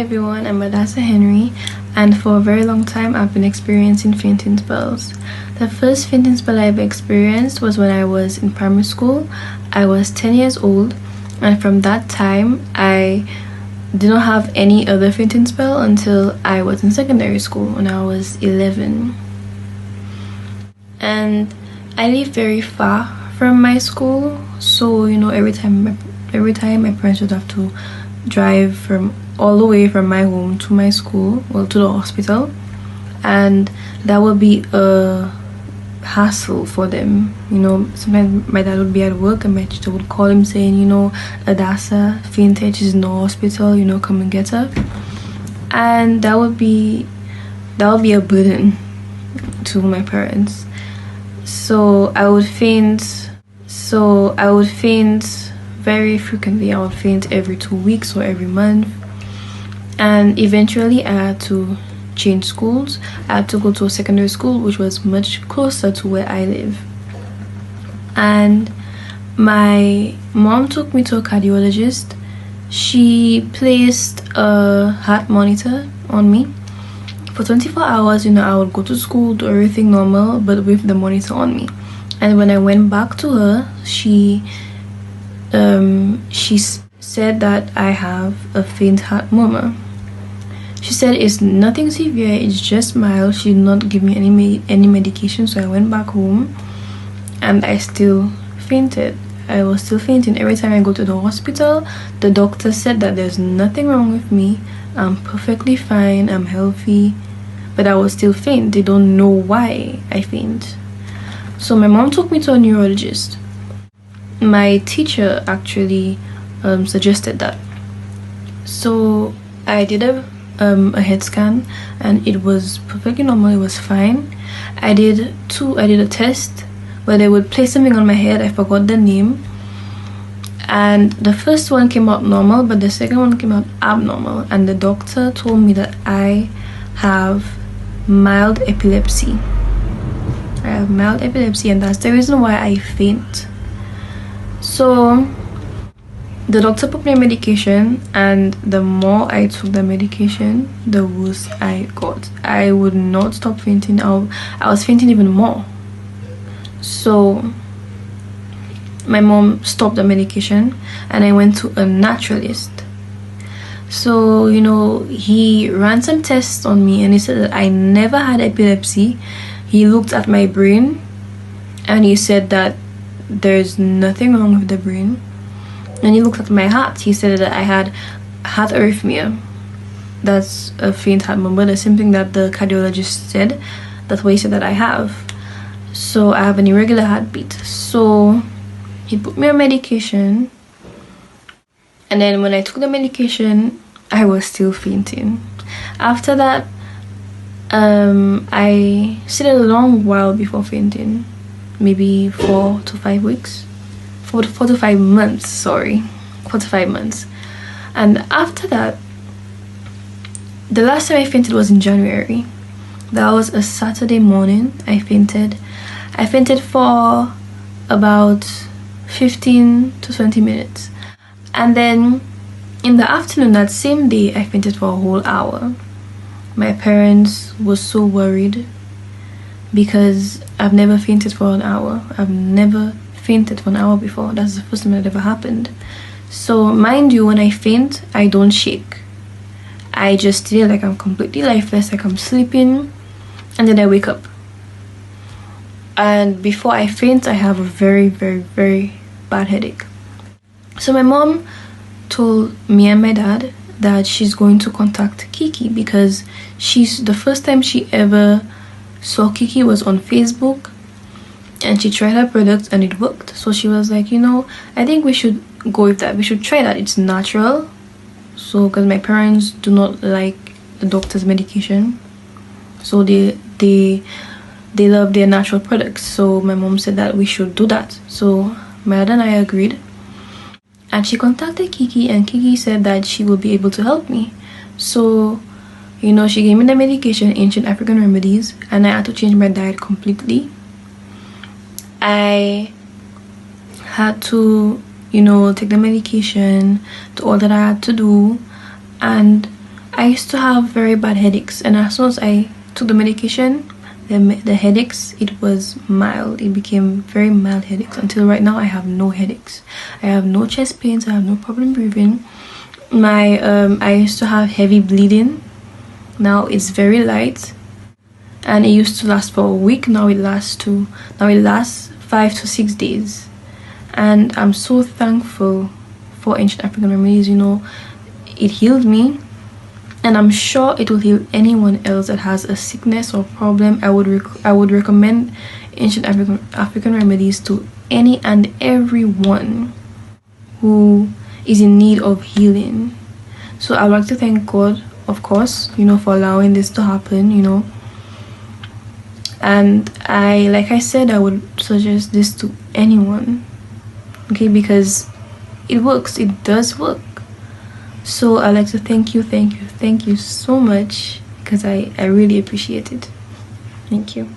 everyone, I'm Adasa Henry, and for a very long time I've been experiencing fainting spells. The first fainting spell I've experienced was when I was in primary school. I was 10 years old, and from that time I did not have any other fainting spell until I was in secondary school when I was 11. And I live very far from my school, so every time my parents would have to drive from all the way from my home to my school, well, to the hospital, and that would be a hassle for them. Sometimes my dad would be at work and my teacher would call him saying, Adasa fainted, she's in the hospital, come and get her. And that would be a burden to my parents. So I would faint very frequently. I would faint every 2 weeks or every month. And eventually I had to change schools. I had to go to a secondary school which was much closer to where I live. And my mom took me to a cardiologist. She placed a heart monitor on me. For 24 hours, I would go to school, do everything normal, but with the monitor on me. And when I went back to her, she said that I have a faint heart murmur. She said it's nothing severe, it's just mild. She did not give me any medication, so I went back home and I still fainted. I was still fainting. Every time I go to the hospital, the doctor said that there's nothing wrong with me. I'm perfectly fine, I'm healthy, but I was still faint. They don't know why I faint. So my mom took me to a neurologist. My teacher actually suggested that. So I did a head scan and it was perfectly normal. It was fine. I did a test where they would place something on my head. I forgot the name. And the first one came out normal, but the second one came out abnormal. And the doctor told me that I have mild epilepsy. I have mild epilepsy, and that's the reason why I faint. So the doctor put me on medication, and the more I took the medication, the worse I got. I would not stop fainting. I was fainting even more. So my mom stopped the medication and I went to a naturalist. So he ran some tests on me and he said that I never had epilepsy. He looked at my brain and he said that there's nothing wrong with the brain. And he looked at my heart. He said that I had heart arrhythmia. That's a faint heart murmur. The same thing that the cardiologist said. That's what he said that I have. So I have an irregular heartbeat. So he put me on medication. And then when I took the medication, I was still fainting. After that, I stayed a long while before fainting. Maybe 4 to 5 weeks. 4 to 5 months, sorry. 4 to 5 months. And after that, the last time I fainted was in January. That was a Saturday morning. I fainted for about 15 to 20 minutes. And then in the afternoon that same day, I fainted for a whole hour. My parents were so worried because I've never fainted for an hour. I've never fainted for an hour before. That's the first time that ever happened. So mind you, when I faint, I don't shake. I just stay like I'm completely lifeless, like I'm sleeping, and then I wake up. And before I faint, I have a very, very, very bad headache. So my mom told me and my dad that she's going to contact Kiki because the first time she ever saw Kiki was on Facebook, and she tried her product and it worked. So she was like, I think we should go with that. We should try that. It's natural. So because my parents do not like the doctor's medication, so they love their natural products. So my mom said that we should do that. So my dad and I agreed. And she contacted Kiki, and Kiki said that she will be able to help me. So, she gave me the medication, ancient African remedies, and I had to change my diet completely. I had to, take the medication, do all that I had to do, and I used to have very bad headaches, and as soon as I took the medication, the headaches, it was mild. It became very mild headaches. Until right now, I have no headaches. I have no chest pains. I have no problem breathing. My I used to have heavy bleeding. Now it's very light, and it used to last for a week. Now it lasts 5 to 6 days. And I'm so thankful for ancient African remedies. You know, it healed me, and I'm sure it will heal anyone else that has a sickness or problem. I would recommend ancient African remedies to any and everyone who is in need of healing. So I'd like to thank God, of course, you know, for allowing this to happen, you know. And like I said, I would suggest this to anyone, okay, because it works. It does work. So I'd like to thank you so much, because I really appreciate it. Thank you.